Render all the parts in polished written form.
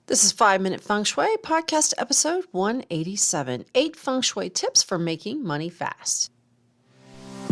This is 5 Minute Feng Shui, podcast episode 187 8 Feng Shui Tips for Making Money Fast.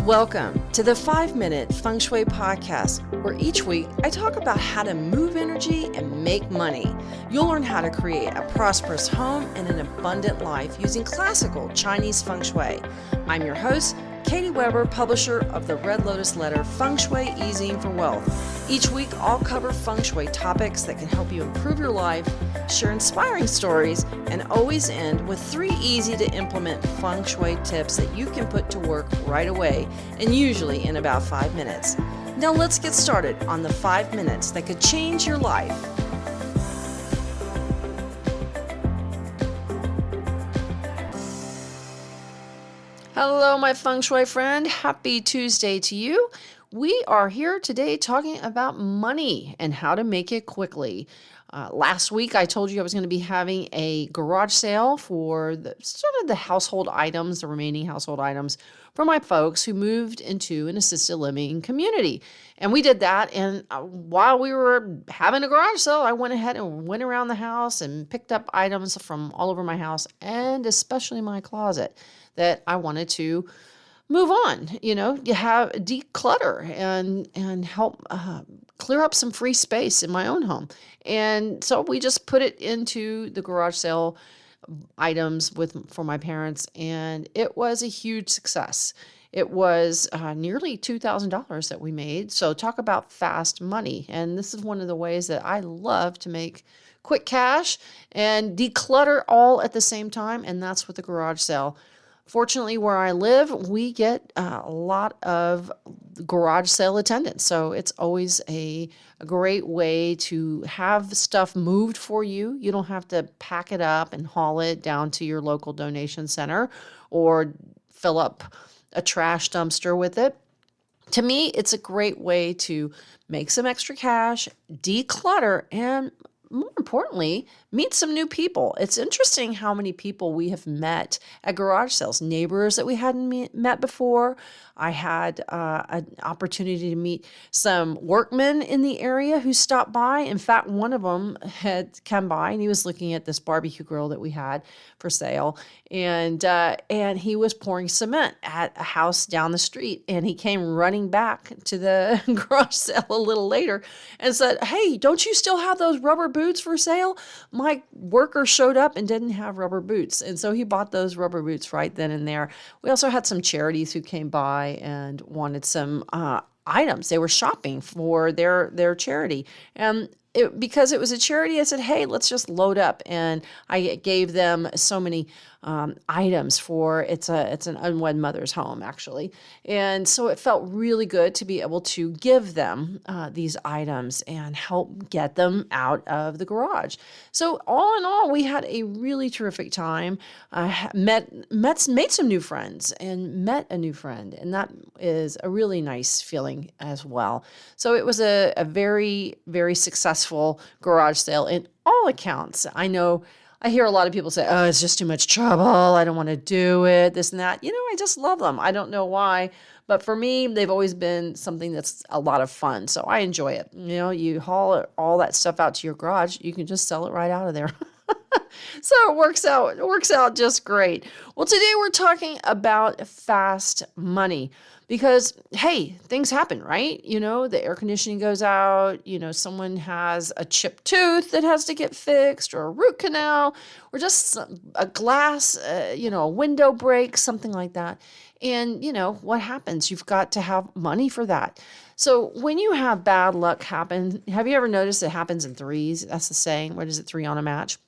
Welcome to the 5 Minute Feng Shui podcast, where each week I talk about how to move energy and make money. You'll learn how to create a prosperous home and an abundant life using classical Chinese Feng Shui. I'm your host, Katie Weber, publisher of the Red Lotus Letter, Feng Shui Easing for Wealth. Each week, I'll cover Feng Shui topics that can help you improve your life, share inspiring stories, and always end with 3 easy-to-implement Feng Shui tips that you can put to work right away, and usually in about 5 minutes. Now let's get started on the 5 minutes that could change your life. Hello, my Feng Shui friend. Happy Tuesday to you. We are here today talking about money and how to make it quickly. Last week, I told you I was going to be having a garage sale for the household items, the remaining household items for my folks who moved into an assisted living community. And we did that. And while we were having a garage sale, I went ahead and went around the house and picked up items from all over my house and especially my closet that I wanted to move on. You have declutter and help clear up some free space in my own home. And so we just put it into the garage sale items for my parents, and it was a huge success. It was nearly $2,000 that we made. So talk about fast money. And this is one of the ways that I love to make quick cash and declutter all at the same time. And that's with the garage sale. Fortunately, where I live, we get a lot of garage sale attendance. So it's always a great way to have stuff moved for you. You don't have to pack it up and haul it down to your local donation center or fill up a trash dumpster with it. To me, it's a great way to make some extra cash, declutter, and more importantly, meet some new people. It's interesting how many people we have met at garage sales, neighbors that we hadn't met before. I had an opportunity to meet some workmen in the area who stopped by. In fact, one of them had come by and he was looking at this barbecue grill that we had for sale, and he was pouring cement at a house down the street. And he came running back to the garage sale a little later and said, "Hey, don't you still have those rubber boots for sale? My worker showed up and didn't have rubber boots." And so he bought those rubber boots right then and there. We also had some charities who came by and wanted some items. They were shopping for their charity. And because it was a charity, I said, "Hey, let's just load up." And I gave them so many items for it's an unwed mother's home, actually. And so it felt really good to be able to give them these items and help get them out of the garage. So all in all, we had a really terrific time. Made some new friends and met a new friend, and that is a really nice feeling as well. So it was a very, very successful garage sale in all accounts. I hear a lot of people say, "Oh, it's just too much trouble. I don't want to do it, this and that." I just love them. I don't know why, but for me, they've always been something that's a lot of fun. So I enjoy it. You haul all that stuff out to your garage, you can just sell it right out of there. So it works out just great. Well, today we're talking about fast money because, hey, things happen, right? The air conditioning goes out, someone has a chipped tooth that has to get fixed, or a root canal, or just a glass, a window breaks, something like that. And, what happens? You've got to have money for that. So when you have bad luck happen, have you ever noticed it happens in threes? That's the saying. What is it, 3 on a match?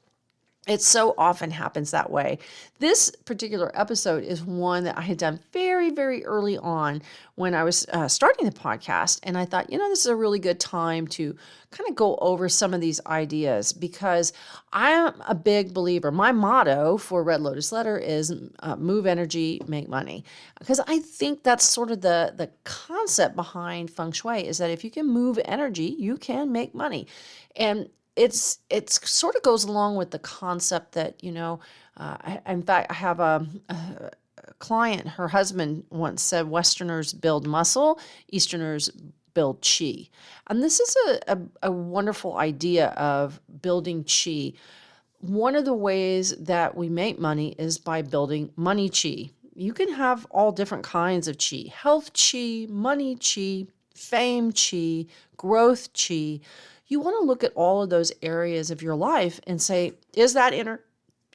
It so often happens that way. This particular episode is one that I had done very, very early on when I was starting the podcast. And I thought, this is a really good time to kind of go over some of these ideas because I'm a big believer. My motto for Red Lotus Letter is move energy, make money. Because I think that's sort of the concept behind Feng Shui is that if you can move energy, you can make money. And it's sort of goes along with the concept that, in fact, I have a client, her husband once said, Westerners build muscle, Easterners build chi. And this is a wonderful idea of building chi. One of the ways that we make money is by building money chi. You can have all different kinds of chi: health chi, money chi, fame chi, growth chi. You want to look at all of those areas of your life and say, is that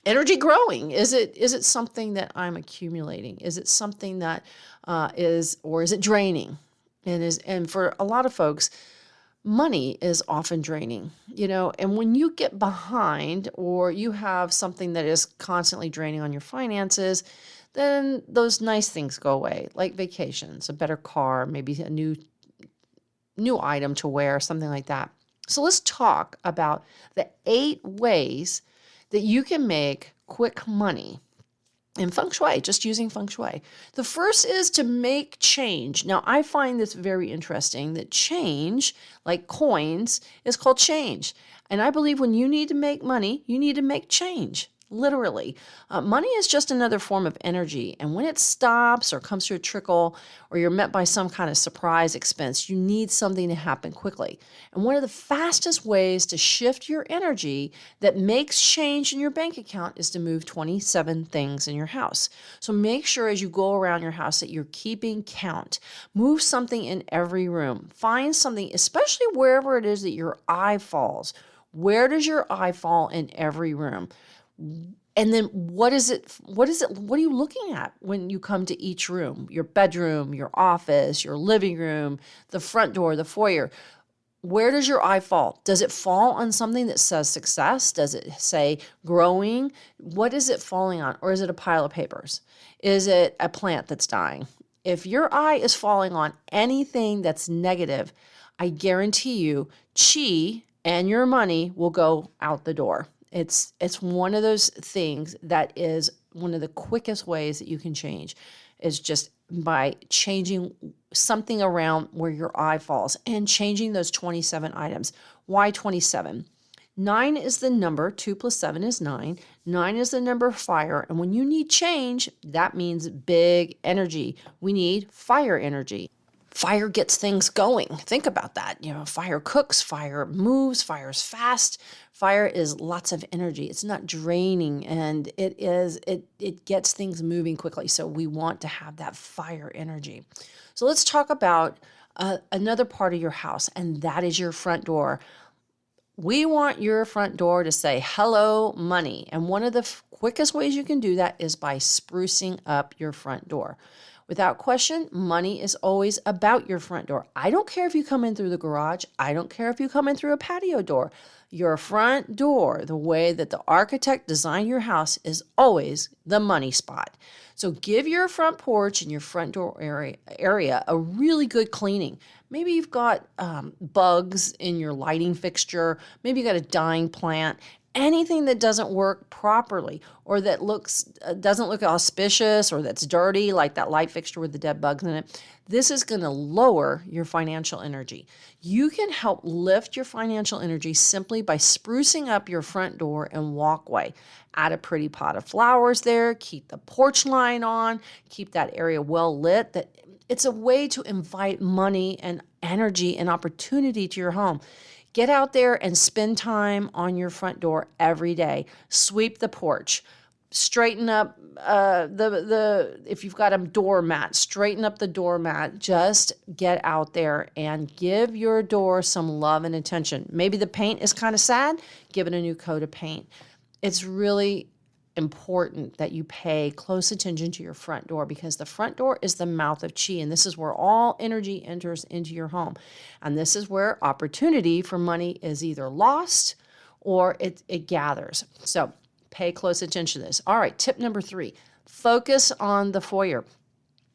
energy growing? Is it something that I'm accumulating? Is it something that is it draining? And for a lot of folks, money is often draining, and when you get behind or you have something that is constantly draining on your finances, then those nice things go away, like vacations, a better car, maybe a new item to wear, something like that. So let's talk about the 8 ways that you can make quick money in feng shui, just using feng shui. The first is to make change. Now, I find this very interesting that change, like coins, is called change. And I believe when you need to make money, you need to make change. Literally. Money is just another form of energy. And when it stops or comes to a trickle or you're met by some kind of surprise expense, you need something to happen quickly. And one of the fastest ways to shift your energy that makes change in your bank account is to move 27 things in your house. So make sure as you go around your house that you're keeping count. Move something in every room. Find something, especially wherever it is that your eye falls. Where does your eye fall in every room? And then what are you looking at when you come to each room? Your bedroom, your office, your living room, the front door, the foyer. Where does your eye fall? Does it fall on something that says success? Does it say growing? What is it falling on? Or is it a pile of papers? Is it a plant that's dying? If your eye is falling on anything that's negative, I guarantee you, chi and your money will go out the door. It's one of those things that is one of the quickest ways that you can change, is just by changing something around where your eye falls and changing those 27 items. Why 27? 9 is the number. 2 plus 7 is 9. 9 is the number of fire. And when you need change, that means big energy. We need fire energy. Fire gets things going. Think about that. Fire cooks, fire moves, fire is fast. Fire is lots of energy. It's not draining, and it gets things moving quickly. So we want to have that fire energy. So let's talk about another part of your house, and that is your front door. We want your front door to say, hello, money. And one of the quickest ways you can do that is by sprucing up your front door. Without question, money is always about your front door. I don't care if you come in through the garage. I don't care if you come in through a patio door. Your front door, the way that the architect designed your house, is always the money spot. So give your front porch and your front door area a really good cleaning. Maybe you've got bugs in your lighting fixture. Maybe you got a dying plant. Anything that doesn't work properly or that doesn't look auspicious or that's dirty, like that light fixture with the dead bugs in it, this is going to lower your financial energy. You can help lift your financial energy simply by sprucing up your front door and walkway. Add a pretty pot of flowers there, keep the porch light on, keep that area well lit. It's a way to invite money and energy and opportunity to your home. Get out there and spend time on your front door every day. Sweep the porch. Straighten up if you've got a doormat, straighten up the doormat. Just get out there and give your door some love and attention. Maybe the paint is kind of sad. Give it a new coat of paint. It's really important that you pay close attention to your front door, because the front door is the mouth of chi, and this is where all energy enters into your home. And this is where opportunity for money is either lost or it gathers. So pay close attention to this. All right, tip number 3, focus on the foyer.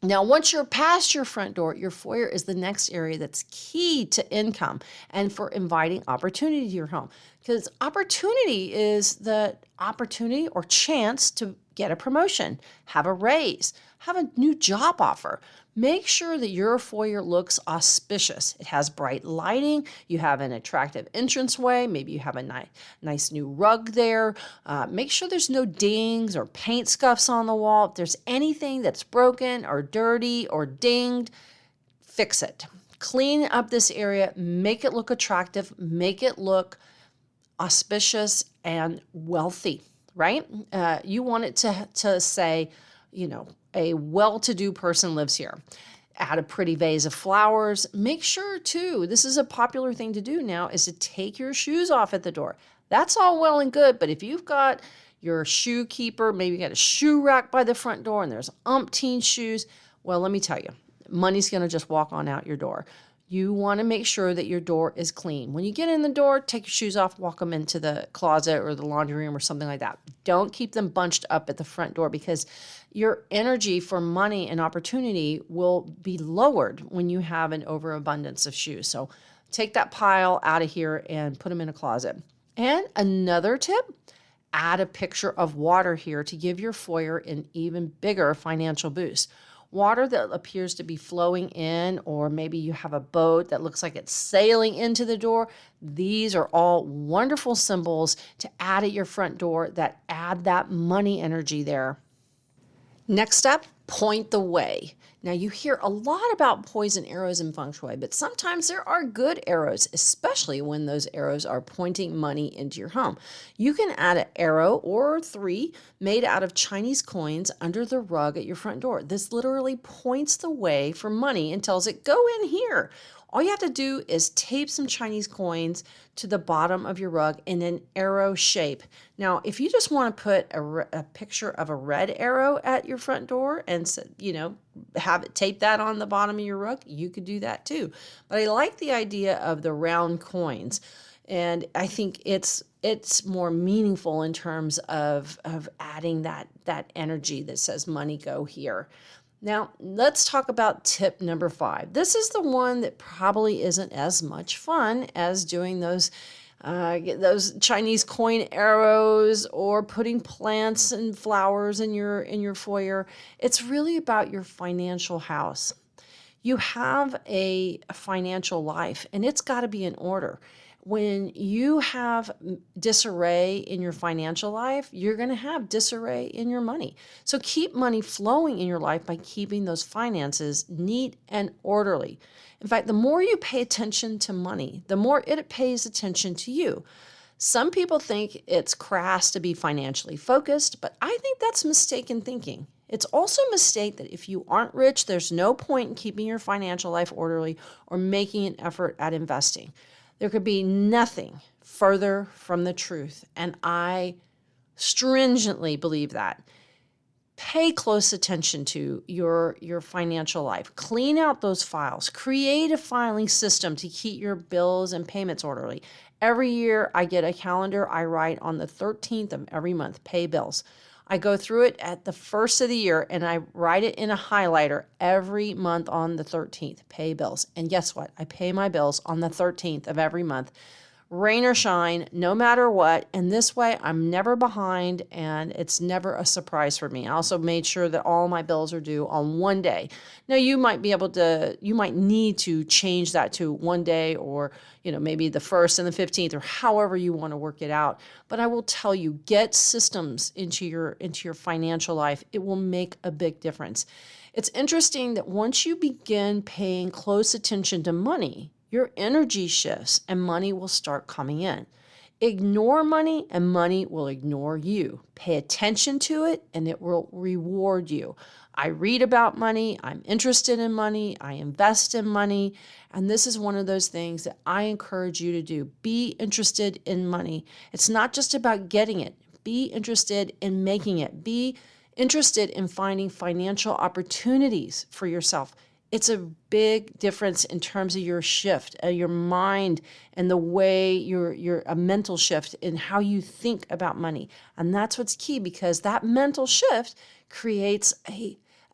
Now, once you're past your front door, your foyer is the next area that's key to income and for inviting opportunity to your home. Because opportunity is the opportunity or chance to get a promotion, have a raise, have a new job offer. Make sure that your foyer looks auspicious. It has bright lighting. You have an attractive entranceway. Maybe you have a nice new rug there. Make sure there's no dings or paint scuffs on the wall. If there's anything that's broken or dirty or dinged, fix it. Clean up this area, make it look attractive, make it look auspicious and wealthy, right? You want it to say, a well-to-do person lives here. Add a pretty vase of flowers. Make sure too, this is a popular thing to do now, is to take your shoes off at the door. That's all well and good, but if you've got your shoe keeper, maybe you got a shoe rack by the front door and there's umpteen shoes, well, let me tell you, money's going to just walk on out your door. You want to make sure that your door is clean. When you get in the door, take your shoes off, walk them into the closet or the laundry room or something like that. Don't keep them bunched up at the front door, because your energy for money and opportunity will be lowered when you have an overabundance of shoes. So take that pile out of here and put them in a closet. And another tip, add a picture of water here to give your foyer an even bigger financial boost. Water that appears to be flowing in, or maybe you have a boat that looks like it's sailing into the door. These are all wonderful symbols to add at your front door that add that money energy there. Next up, point the way. Now, you hear a lot about poison arrows in feng shui, but sometimes there are good arrows, especially when those arrows are pointing money into your home. You can add an arrow or 3 made out of Chinese coins under the rug at your front door. This literally points the way for money and tells it, go in here. All you have to do is tape some Chinese coins to the bottom of your rug in an arrow shape. Now, if you just want to put a picture of a red arrow at your front door and, have it tape that on the bottom of your rug, you could do that too. But I like the idea of the round coins. And I think it's more meaningful in terms of adding that energy that says money go here. Now, let's talk about tip number 5. This is the one that probably isn't as much fun as doing those Chinese coin arrows or putting plants and flowers in your foyer. It's really about your financial house. You have a financial life, and it's got to be in order. When you have disarray in your financial life, you're going to have disarray in your money. So keep money flowing in your life by keeping those finances neat and orderly. In fact, the more you pay attention to money, the more it pays attention to you. Some people think it's crass to be financially focused, but I think that's mistaken thinking. It's also a mistake that if you aren't rich, there's no point in keeping your financial life orderly or making an effort at investing. There could be nothing further from the truth, and I stringently believe that. Pay close attention to your financial life. Clean out those files. Create a filing system to keep your bills and payments orderly. Every year I get a calendar I write on the 13th of every month, pay bills. I go through it at the first of the year and I write it in a highlighter every month on the 13th, pay bills. And guess what? I pay my bills on the 13th of every month, rain or shine, no matter what. And this way I'm never behind and it's never a surprise for me. I also made sure that all my bills are due on one day. Now you might need to change that to one day, or maybe the 1st and the 15th, or however you want to work it out. But I will tell you, get systems into your financial life. It will make a big difference. It's interesting that once you begin paying close attention to money, your energy shifts and money will start coming in. Ignore money and money will ignore you. Pay attention to it and it will reward you. I read about money. I'm interested in money. I invest in money. And this is one of those things that I encourage you to do. Be interested in money. It's not just about getting it. Be interested in making it. Be interested in finding financial opportunities for yourself. It's a big difference in terms of your shift, your mind, and the way you're a mental shift in how you think about money. And that's what's key, because that mental shift creates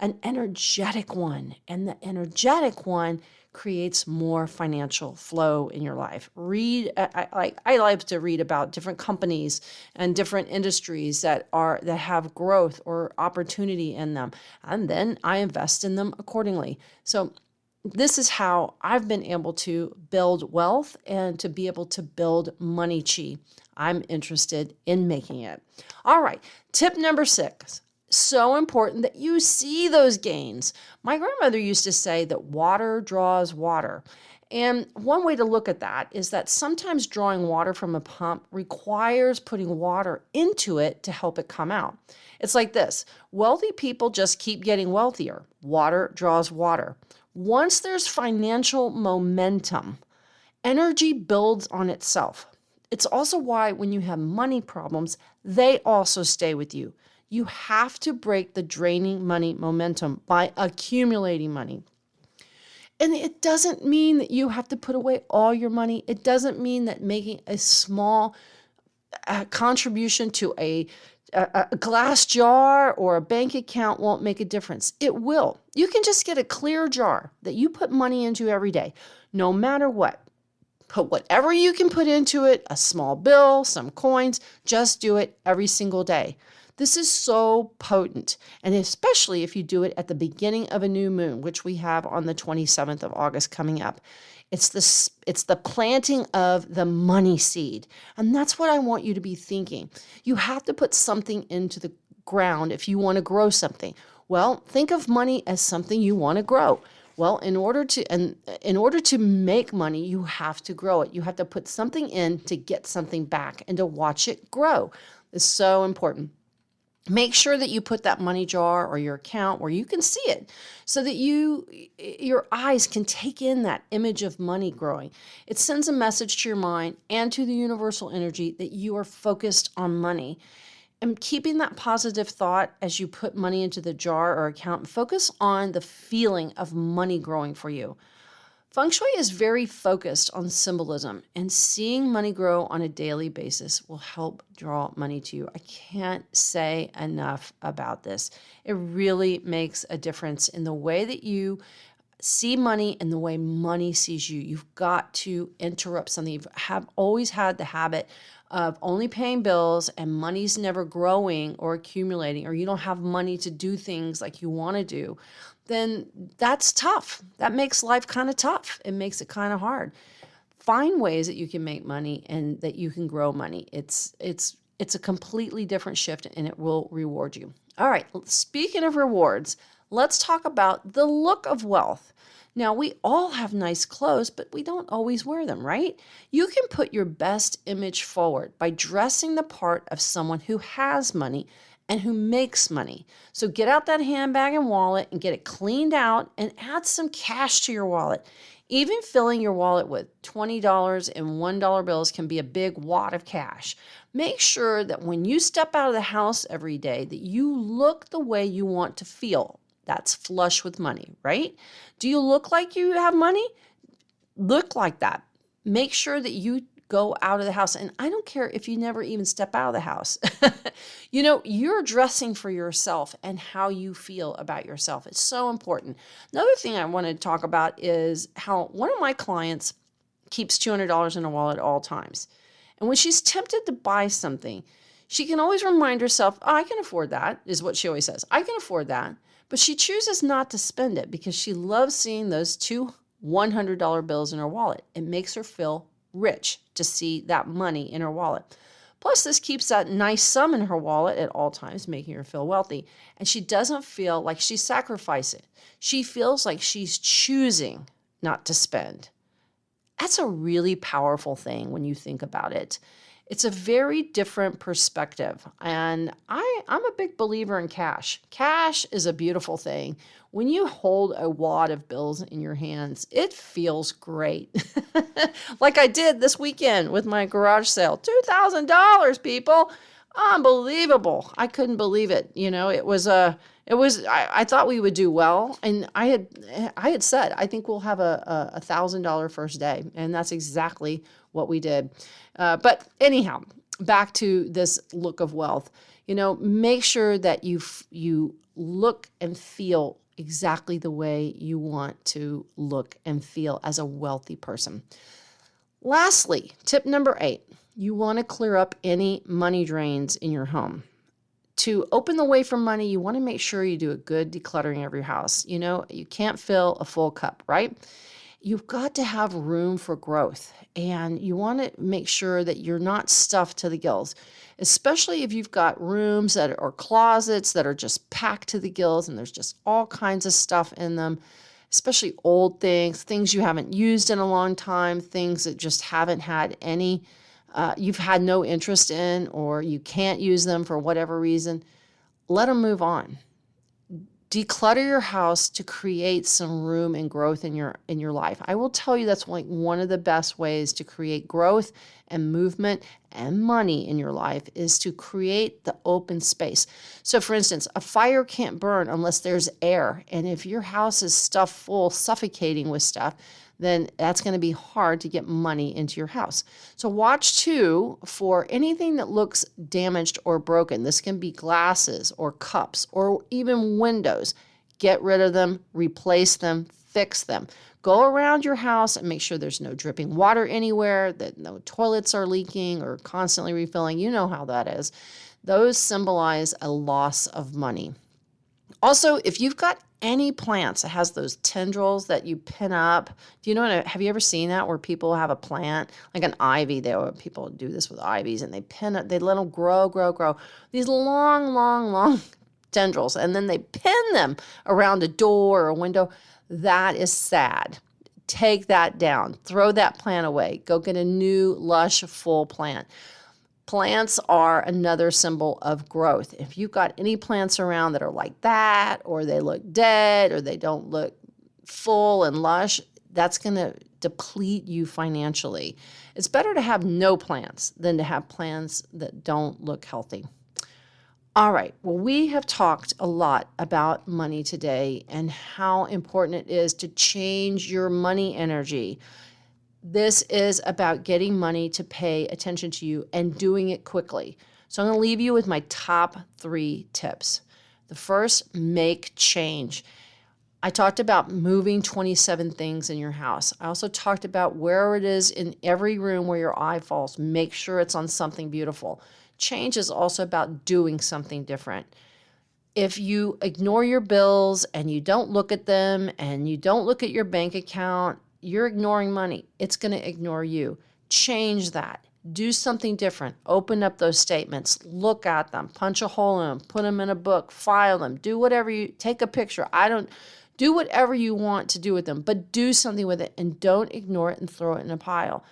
an energetic one. And the energetic one creates more financial flow in your life. I like to read about different companies and different industries that have growth or opportunity in them, and then I invest in them accordingly. So this is how I've been able to build wealth and to be able to build money chi. I'm interested in making it. All right, tip number 6. So important that you see those gains. My grandmother used to say that water draws water. And one way to look at that is that sometimes drawing water from a pump requires putting water into it to help it come out. It's like this: wealthy people just keep getting wealthier. Water draws water. Once there's financial momentum, energy builds on itself. It's also why when you have money problems, they also stay with you. You have to break the draining money momentum by accumulating money. And it doesn't mean that you have to put away all your money. It doesn't mean that making a small contribution to a glass jar or a bank account won't make a difference. It will. You can just get a clear jar that you put money into every day, no matter what. Put whatever you can put into it, a small bill, some coins, just do it every single day. This is so potent, and especially if you do it at the beginning of a new moon, which we have on the 27th of August coming up. It's the planting of the money seed, and that's what I want you to be thinking. You have to put something into the ground if you want to grow something. Well, think of money as something you want to grow. Well, in order to make money, you have to grow it. You have to put something in to get something back and to watch it grow. It's so important. Make sure that you put that money jar or your account where you can see it so that your eyes can take in that image of money growing. It sends a message to your mind and to the universal energy that you are focused on money. And keeping that positive thought as you put money into the jar or account, focus on the feeling of money growing for you. Feng Shui is very focused on symbolism, and seeing money grow on a daily basis will help draw money to you. I can't say enough about this. It really makes a difference in the way that you see money and the way money sees you. You've got to interrupt something. You have always had the habit of only paying bills and money's never growing or accumulating, or you don't have money to do things like you want to do. Then that's tough. That makes life kind of tough. It makes it kind of hard. Find ways that you can make money and that you can grow money. It's a completely different shift, and it will reward you. All right, speaking of rewards, let's talk about the look of wealth. Now, we all have nice clothes, but we don't always wear them, right? You can put your best image forward by dressing the part of someone who has money and who makes money. So get out that handbag and wallet and get it cleaned out and add some cash to your wallet. Even filling your wallet with $20 and $1 bills can be a big wad of cash. Make sure that when you step out of the house every day that you look the way you want to feel. That's flush with money, right? Do you look like you have money? Look like that. Make sure that you go out of the house. And I don't care if you never even step out of the house. You're dressing for yourself and how you feel about yourself. It's so important. Another thing I want to talk about is how one of my clients keeps $200 in her wallet at all times. And when she's tempted to buy something, she can always remind herself, I can afford that, is what she always says. I can afford that. But she chooses not to spend it because she loves seeing those two $100 bills in her wallet. It makes her feel rich to see that money in her wallet. Plus, this keeps that nice sum in her wallet at all times, making her feel wealthy. And she doesn't feel like she's sacrificing. She feels like she's choosing not to spend. That's a really powerful thing when you think about it. It's a very different perspective. And I'm a big believer in cash. Cash is a beautiful thing. When you hold a wad of bills in your hands, it feels great. Like I did this weekend with my garage sale. $2,000, people. Unbelievable. I couldn't believe it. I thought we would do well. And I had said, I think we'll have a $1,000 first day. And that's exactly what we did. But anyhow, back to this look of wealth. Make sure that you look and feel exactly the way you want to look and feel as a wealthy person. Lastly, tip number 8, you want to clear up any money drains in your home. To open the way for money, you want to make sure you do a good decluttering of your house. You can't fill a full cup, right? You've got to have room for growth, and you want to make sure that you're not stuffed to the gills, especially if you've got rooms that or closets that are just packed to the gills and there's just all kinds of stuff in them, especially old things, things you haven't used in a long time, things that just haven't had any, you've had no interest in, or you can't use them for whatever reason. Let them move on. Declutter your house to create some room and growth in your life. I will tell you that's like one of the best ways to create growth and movement and money in your life is to create the open space. So for instance, a fire can't burn unless there's air. And if your house is stuffed full, suffocating with stuff, then that's going to be hard to get money into your house. So watch too for anything that looks damaged or broken. This can be glasses or cups or even windows. Get rid of them, replace them, fix them. Go around your house and make sure there's no dripping water anywhere, that no toilets are leaking or constantly refilling. You know how that is. Those symbolize a loss of money. Also, if you've got any plants that has those tendrils that you pin up, have you ever seen that where people have a plant like an ivy? People do this with ivies and they pin it, they let them grow. These long tendrils, and then they pin them around a door or a window. That is sad. Take that down. Throw that plant away. Go get a new, lush, full plant. Plants are another symbol of growth. If you've got any plants around that are like that, or they look dead, or they don't look full and lush, that's going to deplete you financially. It's better to have no plants than to have plants that don't look healthy. All right, well, we have talked a lot about money today and how important it is to change your money energy. This is about getting money to pay attention to you and doing it quickly. So I'm going to leave you with my top 3 tips. The first, make change. I talked about moving 27 things in your house. I also talked about where it is in every room where your eye falls. Make sure it's on something beautiful. Change is also about doing something different. If you ignore your bills and you don't look at them and you don't look at your bank account, you're ignoring money. It's going to ignore you. Change that. Do something different. Open up those statements. Look at them. Punch a hole in them. Put them in a book. File them. Do whatever take a picture. Do whatever you want to do with them, but do something with it and don't ignore it and throw it in a pile.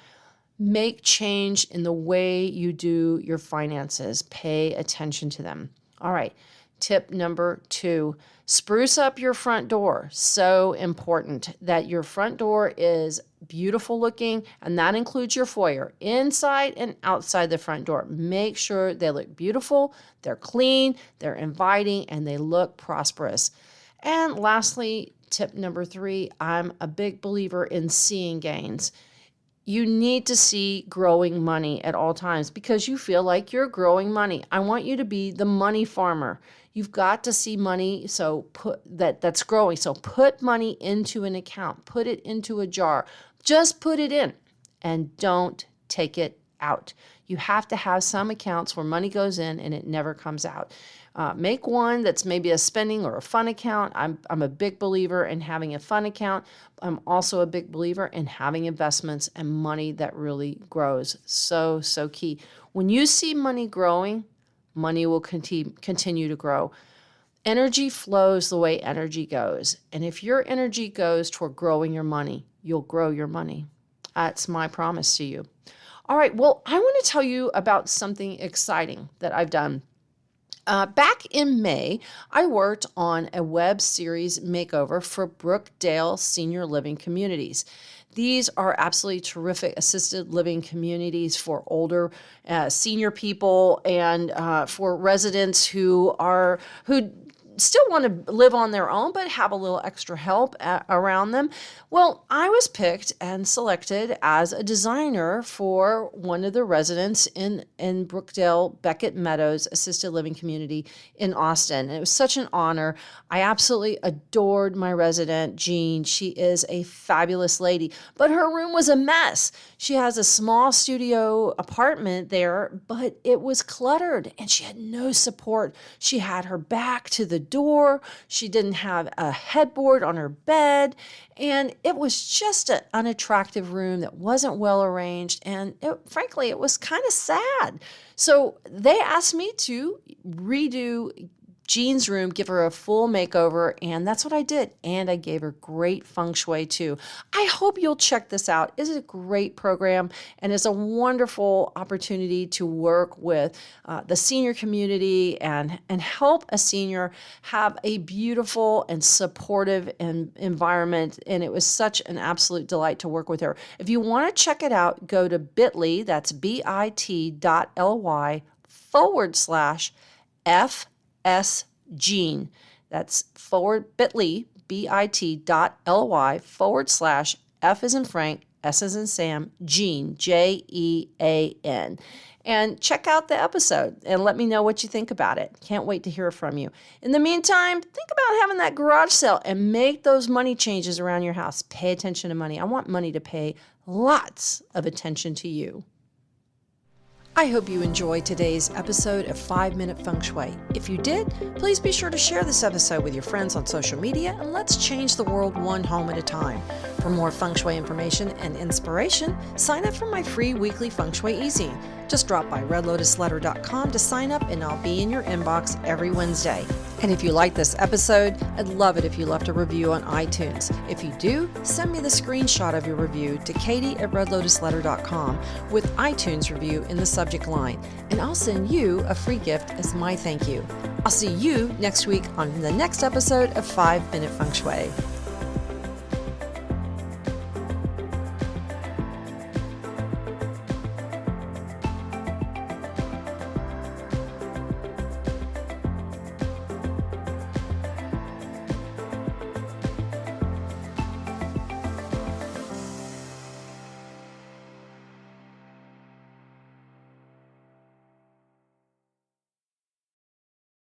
Make change in the way you do your finances. Pay attention to them. All right. Tip number 2, spruce up your front door. So important that your front door is beautiful looking, and that includes your foyer, inside and outside the front door. Make sure they look beautiful, they're clean, they're inviting, and they look prosperous. And lastly, tip number 3, I'm a big believer in seeing gains. You need to see growing money at all times because you feel like you're growing money. I want you to be the money farmer. You've got to see money that's growing. So put money into an account, put it into a jar. Just put it in and don't take it out. You have to have some accounts where money goes in and it never comes out. Make one that's maybe a spending or a fun account. I'm a big believer in having a fun account. I'm also a big believer in having investments and money that really grows. So key. When you see money growing, money will continue to grow. Energy flows the way energy goes. And if your energy goes toward growing your money, you'll grow your money. That's my promise to you. All right, well, I want to tell you about something exciting that I've done. Back in May, I worked on a web series makeover for Brookdale Senior Living Communities. These are absolutely terrific assisted living communities for older senior people and for residents who still want to live on their own but have a little extra help around them. Well, I was picked and selected as a designer for one of the residents in Brookdale Beckett Meadows Assisted Living Community in Austin. And it was such an honor. I absolutely adored my resident, Jean. She is a fabulous lady, but her room was a mess. She has a small studio apartment there, but it was cluttered and she had no support. She had her back to the door. She didn't have a headboard on her bed. And it was just an unattractive room that wasn't well arranged. And frankly, it was kind of sad. So they asked me to redo Jean's room, give her a full makeover, and that's what I did. And I gave her great feng shui too. I hope you'll check this out. It's a great program, and it's a wonderful opportunity to work with the senior community and help a senior have a beautiful and supportive environment. And it was such an absolute delight to work with her. If you want to check it out, go to bit.ly, that's bit.ly/FS Jean. That's bit.ly, bit.ly/F as in Frank, S as in Sam, Jean, Jean. And check out the episode and let me know what you think about it. Can't wait to hear from you. In the meantime, think about having that garage sale and make those money changes around your house. Pay attention to money. I want money to pay lots of attention to you. I hope you enjoyed today's episode of 5-Minute Feng Shui. If you did, please be sure to share this episode with your friends on social media, and let's change the world one home at a time. For more Feng Shui information and inspiration, sign up for my free weekly Feng Shui e-zine. Just drop by redlotusletter.com to sign up, and I'll be in your inbox every Wednesday. And if you like this episode, I'd love it if you left a review on iTunes. If you do, send me the screenshot of your review to katie@redlotusletter.com with iTunes review in the subject line, and I'll send you a free gift as my thank you. I'll see you next week on the next episode of 5-Minute Feng Shui.